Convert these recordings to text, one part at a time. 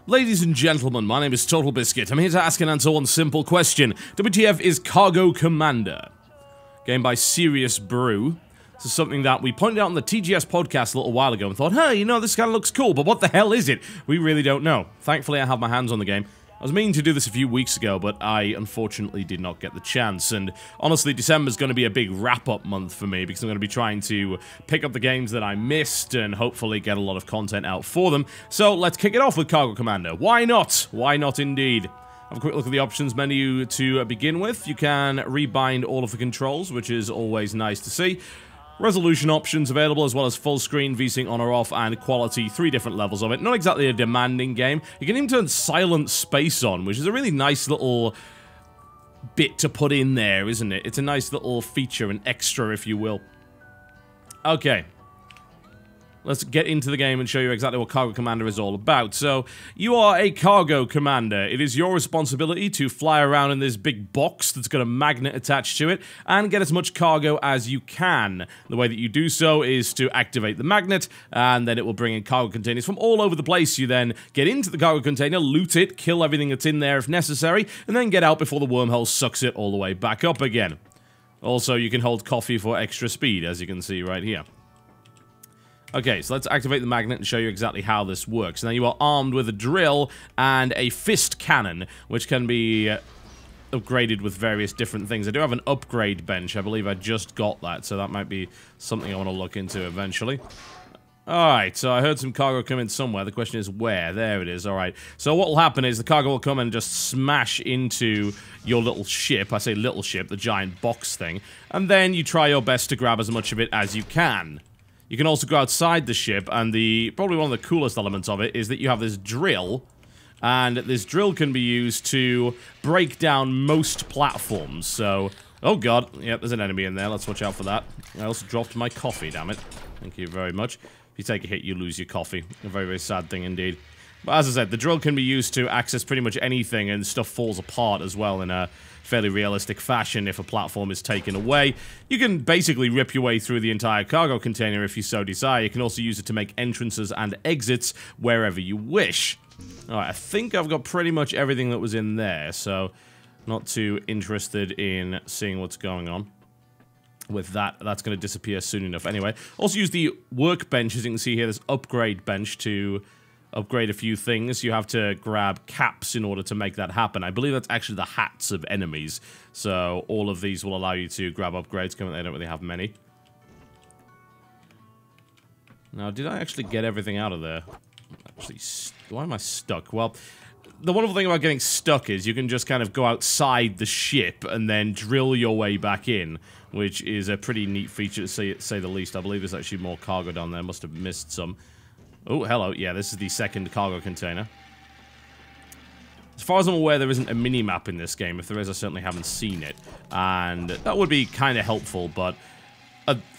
Ladies and gentlemen, my name is TotalBiscuit. I'm here to ask and answer one simple question. WTF is Cargo Commander? Game by Serious Brew. This is something that we pointed out on the TGS podcast a little while ago and thought, hey, you know, this kind of looks cool, but what the hell is it? We really don't know. Thankfully, I have my hands on the game. I was meaning to do this a few weeks ago, but I unfortunately did not get the chance, and honestly, December's going to be a big wrap-up month for me, because I'm going to be trying to pick up the games that I missed, and hopefully get a lot of content out for them. So, let's kick it off with Cargo Commander. Why not? Why not indeed? Have a quick look at the options menu to begin with. You can rebind all of the controls, which is always nice to see. Resolution options available, as well as full screen, VSync on or off, and quality, 3 different levels of it. Not exactly a demanding game. You can even turn silent space on, which is a really nice little bit to put in there, isn't it? It's a nice little feature, an extra, if you will. Okay. Let's get into the game and show you exactly what Cargo Commander is all about. So, you are a cargo commander. It is your responsibility to fly around in this big box that's got a magnet attached to it and get as much cargo as you can. The way that you do so is to activate the magnet, and then it will bring in cargo containers from all over the place. You then get into the cargo container, loot it, kill everything that's in there if necessary, and then get out before the wormhole sucks it all the way back up again. Also, you can hold coffee for extra speed, as you can see right here. Okay, so let's activate the magnet and show you exactly how this works. Now, you are armed with a drill and a fist cannon, which can be upgraded with various different things. I do have an upgrade bench. I believe I just got that, so that might be something I want to look into eventually. Alright, so I heard some cargo come in somewhere. The question is where? There it is, alright. So what will happen is the cargo will come and just smash into your little ship. I say little ship, the giant box thing. And then you try your best to grab as much of it as you can. You can also go outside the ship, and probably one of the coolest elements of it is that you have this drill, and this drill can be used to break down most platforms. So, oh god, yep, there's an enemy in there. Let's watch out for that. I also dropped my coffee, damn it. Thank you very much. If you take a hit, you lose your coffee. A very, very sad thing indeed. But as I said, the drill can be used to access pretty much anything, and stuff falls apart as well in a fairly realistic fashion if a platform is taken away. You can basically rip your way through the entire cargo container if you so desire. You can also use it to make entrances and exits wherever you wish. Alright, I think I've got pretty much everything that was in there, so not too interested in seeing what's going on with that. That's going to disappear soon enough anyway. Also use the workbench, as you can see here, this upgrade bench to upgrade a few things. You have to grab caps in order to make that happen. I believe that's actually the hats of enemies. So all of these will allow you to grab upgrades. They don't really have many. Now, did I actually get everything out of there? Actually, why am I stuck? Well, the wonderful thing about getting stuck is you can just kind of go outside the ship and then drill your way back in, which is a pretty neat feature to say the least. I believe there's actually more cargo down there. Must have missed some. Oh, hello. Yeah, this is the second cargo container. As far as I'm aware, there isn't a mini-map in this game. If there is, I certainly haven't seen it. And that would be kind of helpful, but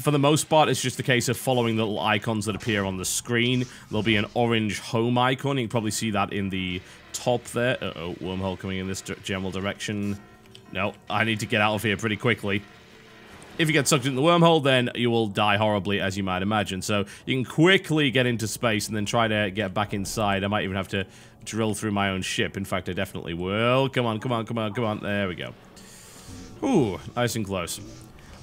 for the most part, it's just a case of following the little icons that appear on the screen. There'll be an orange home icon. You can probably see that in the top there. Uh-oh, wormhole coming in this general direction. No, I need to get out of here pretty quickly. If you get sucked into the wormhole, then you will die horribly, as you might imagine. So you can quickly get into space and then try to get back inside. I might even have to drill through my own ship. In fact, I definitely will. Come on, come on, come on, come on. There we go. Ooh, nice and close.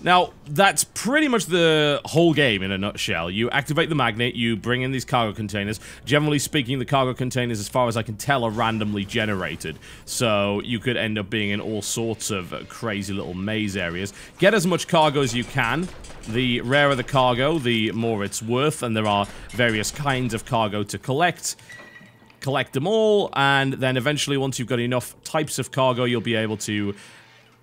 Now, that's pretty much the whole game in a nutshell. You activate the magnet, you bring in these cargo containers. Generally speaking, the cargo containers, as far as I can tell, are randomly generated. So you could end up being in all sorts of crazy little maze areas. Get as much cargo as you can. The rarer the cargo, the more it's worth, and there are various kinds of cargo to collect. Collect them all, and then eventually, once you've got enough types of cargo, you'll be able to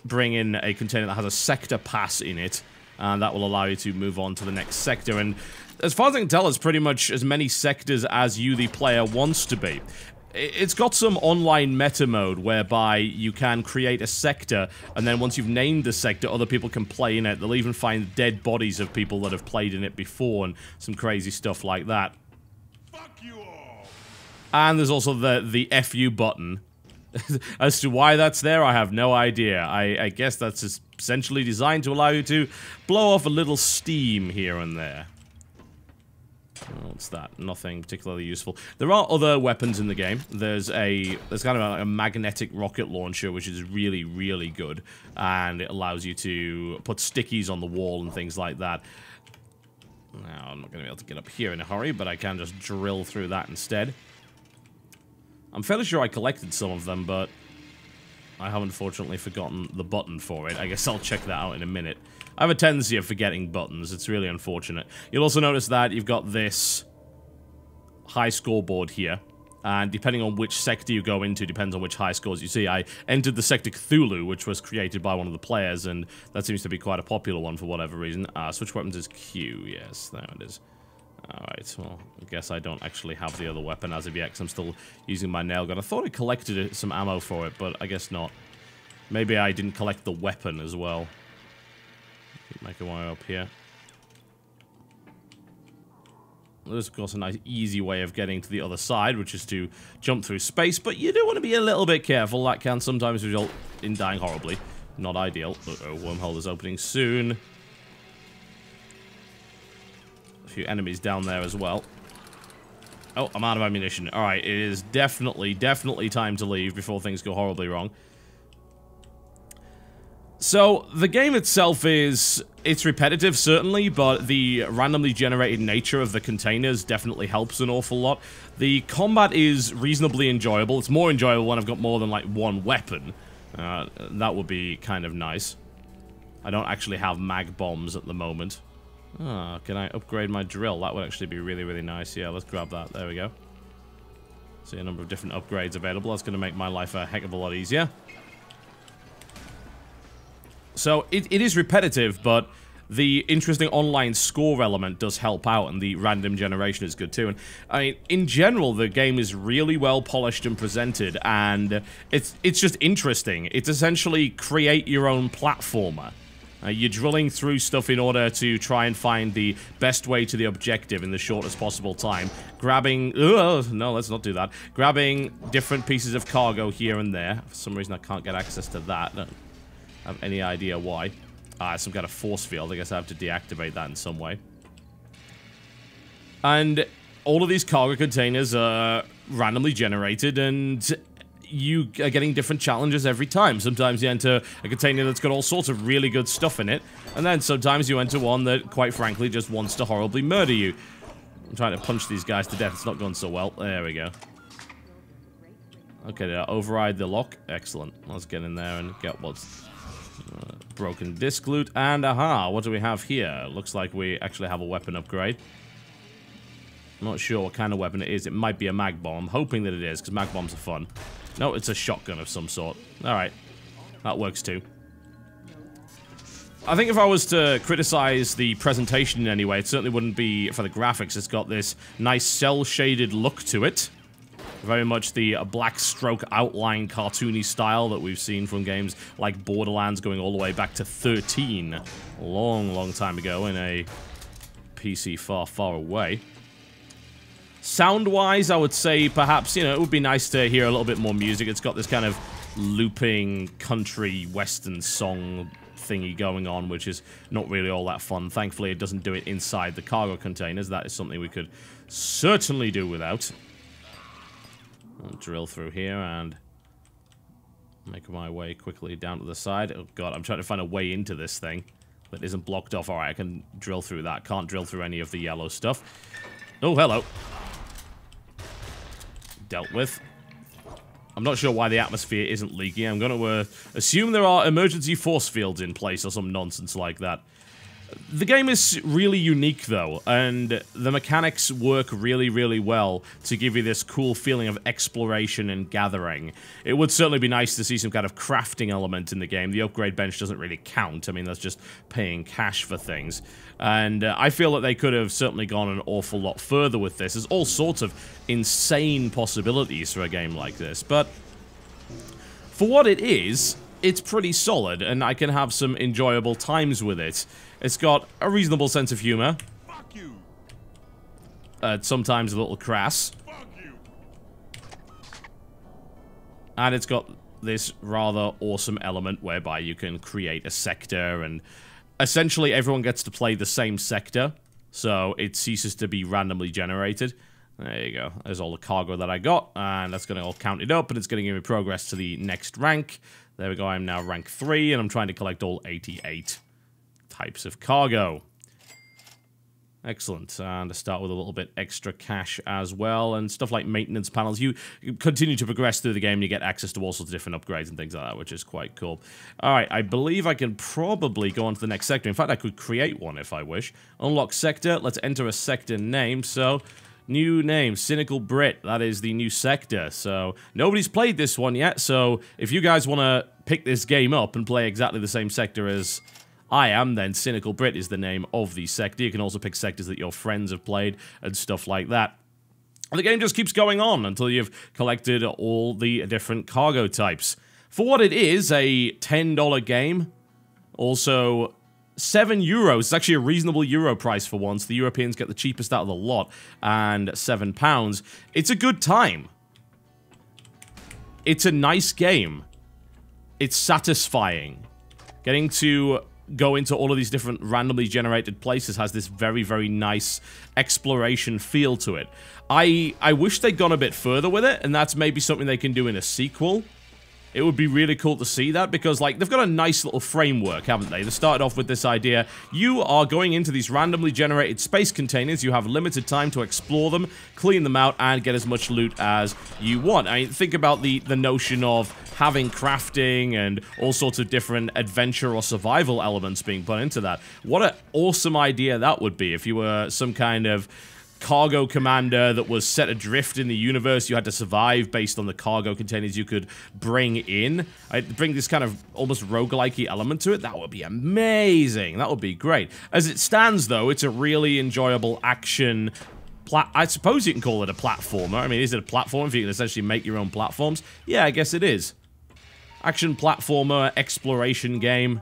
bring in a container that has a sector pass in it, and that will allow you to move on to the next sector. And as far as I can tell, it's pretty much as many sectors as you, the player, wants to be. It's got some online meta mode whereby you can create a sector, and then once you've named the sector, other people can play in it. They'll even find dead bodies of people that have played in it before, and some crazy stuff like that. Fuck you all. And there's also the FU button. As to why that's there, I have no idea. I guess that's essentially designed to allow you to blow off a little steam here and there. Well, What's that? Nothing particularly useful. There are other weapons in the game. There's kind of a magnetic rocket launcher, which is really, really good. And it allows you to put stickies on the wall and things like that. Now, I'm not going to be able to get up here in a hurry, but I can just drill through that instead. I'm fairly sure I collected some of them, but I have unfortunately forgotten the button for it. I guess I'll check that out in a minute. I have a tendency of forgetting buttons. It's really unfortunate. You'll also notice that you've got this high scoreboard here. And depending on which sector you go into, depends on which high scores you see. I entered the sector Cthulhu, which was created by one of the players, and that seems to be quite a popular one for whatever reason. Switch weapons is Q. Yes, there it is. Alright, well, I guess I don't actually have the other weapon as of yet, because I'm still using my nail gun. I thought I collected some ammo for it, but I guess not. Maybe I didn't collect the weapon as well. Keep making my way up here. There's, of course, a nice, easy way of getting to the other side, which is to jump through space, but you do want to be a little bit careful. That can sometimes result in dying horribly. Not ideal. Uh-oh, wormhole is opening soon. A few enemies down there as well. Oh, I'm out of ammunition. Alright, it is definitely time to leave before things go horribly wrong. So, the game itself it's repetitive, certainly, but the randomly generated nature of the containers definitely helps an awful lot. The combat is reasonably enjoyable. It's more enjoyable when I've got more than, like, one weapon. That would be kind of nice. I don't actually have mag bombs at the moment. Can I upgrade my drill? That would actually be really, really nice. Yeah, let's grab that. There we go. See a number of different upgrades available. That's going to make my life a heck of a lot easier. So, it is repetitive, but the interesting online score element does help out, and the random generation is good too. And, I mean, in general, the game is really well polished and presented, and it's just interesting. It's essentially create your own platformer. You're drilling through stuff in order to try and find the best way to the objective in the shortest possible time. Grabbing... no, let's not do that. Grabbing different pieces of cargo here and there. For some reason, I can't get access to that. Have any idea why. Some kind of force field. I guess I have to deactivate that in some way. And all of these cargo containers are randomly generated, and you are getting different challenges every time. Sometimes you enter a container that's got all sorts of really good stuff in it, and then sometimes you enter one that, quite frankly, just wants to horribly murder you. I'm trying to punch these guys to death. It's not going so well. There we go. Okay, override the lock. Excellent. Let's get in there and get what's... broken disc loot, and aha, what do we have here? Looks like we actually have a weapon upgrade. I'm not sure what kind of weapon it is. It might be a mag bomb. I'm hoping that it is, because mag bombs are fun. No, it's a shotgun of some sort. Alright, that works too. I think if I was to criticize the presentation in any way, it certainly wouldn't be for the graphics. It's got this nice cel-shaded look to it. Very much the black stroke outline cartoony style that we've seen from games like Borderlands going all the way back to 13. A long, long time ago in a PC far, far away. Sound-wise, I would say perhaps, you know, it would be nice to hear a little bit more music. It's got this kind of looping country western song thingy going on, which is not really all that fun. Thankfully, it doesn't do it inside the cargo containers. That is something we could certainly do without. I'll drill through here and make my way quickly down to the side. Oh god, I'm trying to find a way into this thing that isn't blocked off. Alright, I can drill through that. Can't drill through any of the yellow stuff. Oh, hello. Dealt with. I'm not sure why the atmosphere isn't leaking. I'm going to assume there are emergency force fields in place or some nonsense like that. The game is really unique, though, and the mechanics work really, really well to give you this cool feeling of exploration and gathering. It would certainly be nice to see some kind of crafting element in the game. The upgrade bench doesn't really count. I mean, that's just paying cash for things. And I feel that they could have certainly gone an awful lot further with this. There's all sorts of insane possibilities for a game like this, but for what it is, it's pretty solid, and I can have some enjoyable times with it. It's got a reasonable sense of humor. Fuck you. Sometimes a little crass. Fuck you. And it's got this rather awesome element whereby you can create a sector, and essentially everyone gets to play the same sector. So it ceases to be randomly generated. There you go. There's all the cargo that I got, and that's going to all count it up, and it's going to give me progress to the next rank. There we go. I'm now rank 3, and I'm trying to collect all 88 types of cargo. Excellent. And to start with a little bit extra cash as well, and stuff like maintenance panels. You continue to progress through the game, and you get access to all sorts of different upgrades and things like that, which is quite cool. Alright, I believe I can probably go on to the next sector. In fact, I could create one if I wish. Unlock sector. Let's enter a sector name. So, new name, Cynical Brit. That is the new sector. So, nobody's played this one yet, so if you guys want to pick this game up and play exactly the same sector as I am, then Cynical Brit is the name of the sector. You can also pick sectors that your friends have played and stuff like that. And the game just keeps going on until you've collected all the different cargo types. For what it is, a $10 game, also €7. It's actually a reasonable euro price for once. The Europeans get the cheapest out of the lot, and £7. It's a good time. It's a nice game. It's satisfying. Getting to go into all of these different randomly generated places has this very, very nice exploration feel to it. I wish they'd gone a bit further with it, and that's maybe something they can do in a sequel. It would be really cool to see that, because, like, they've got a nice little framework, haven't they? They started off with this idea. You are going into these randomly generated space containers. You have limited time to explore them, clean them out, and get as much loot as you want. I mean, think about the notion of having crafting and all sorts of different adventure or survival elements being put into that. What an awesome idea that would be if you were some kind of cargo commander that was set adrift in the universe. You had to survive based on the cargo containers you could bring in. I'd bring this kind of almost roguelike-y element to it. That would be amazing. That would be great. As it stands, though, it's a really enjoyable action. I suppose you can call it a platformer. I mean, is it a platform if you can essentially make your own platforms? Yeah, I guess it is. Action platformer, exploration game,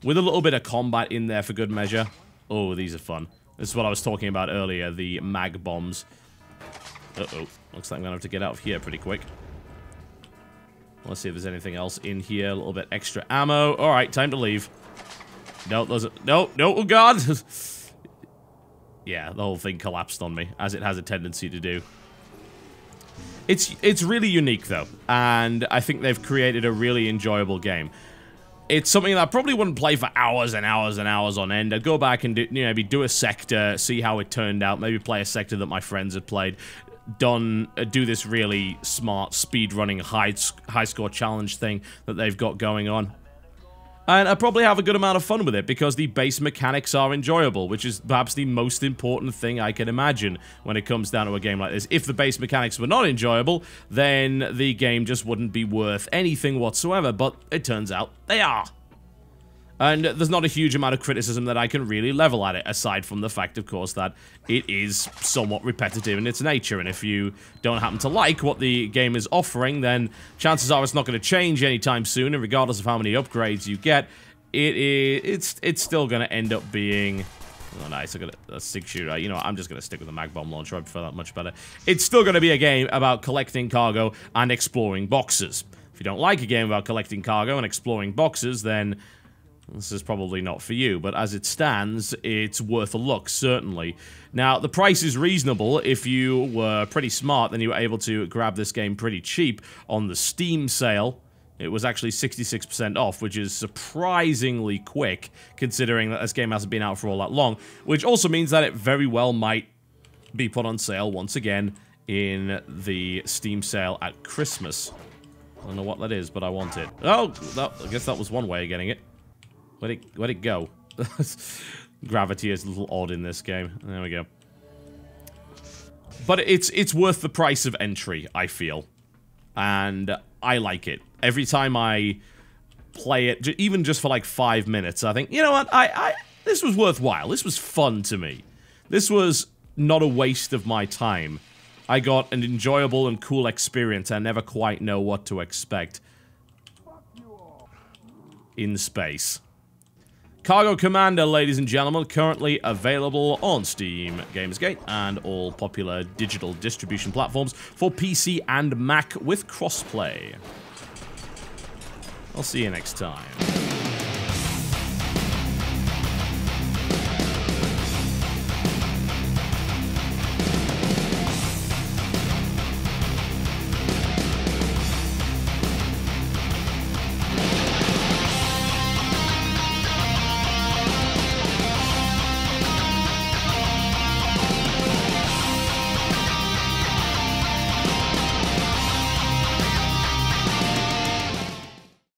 with a little bit of combat in there for good measure. Oh, these are fun. This is what I was talking about earlier, the mag bombs. Uh-oh. Looks like I'm going to have to get out of here pretty quick. Let's see if there's anything else in here. A little bit extra ammo. Alright, time to leave. No, there's a... No, oh god! Yeah, the whole thing collapsed on me, as it has a tendency to do. It's really unique, though, and I think they've created a really enjoyable game. It's something that I probably wouldn't play for hours and hours and hours on end. I'd go back and maybe do a sector, see how it turned out, maybe play a sector that my friends had played, do this really smart speedrunning high score challenge thing that they've got going on. And I probably have a good amount of fun with it because the base mechanics are enjoyable, which is perhaps the most important thing I can imagine when it comes down to a game like this. If the base mechanics were not enjoyable, then the game just wouldn't be worth anything whatsoever, but it turns out they are. And there's not a huge amount of criticism that I can really level at it, aside from the fact, of course, that it is somewhat repetitive in its nature, and if you don't happen to like what the game is offering, then chances are it's not going to change anytime soon, and regardless of how many upgrades you get, it's still going to end up being... Oh, nice, I got a 6-shooter. You know what, I'm just going to stick with the mag bomb launcher, I prefer that much better. It's still going to be a game about collecting cargo and exploring boxes. If you don't like a game about collecting cargo and exploring boxes, then... this is probably not for you, but as it stands, it's worth a look, certainly. Now, the price is reasonable. If you were pretty smart, then you were able to grab this game pretty cheap on the Steam sale. It was actually 66% off, which is surprisingly quick, considering that this game hasn't been out for all that long, which also means that it very well might be put on sale once again in the Steam sale at Christmas. I don't know what that is, but I want it. Oh, I guess that was one way of getting it. Where'd it go? Gravity is a little odd in this game. There we go. But it's worth the price of entry, I feel. And I like it. Every time I play it, even just for like 5 minutes, I think, you know what, this was worthwhile. This was fun to me. This was not a waste of my time. I got an enjoyable and cool experience. I never quite know what to expect in space. Cargo Commander, ladies and gentlemen, currently available on Steam, Gamersgate, and all popular digital distribution platforms for PC and Mac with crossplay. I'll see you next time.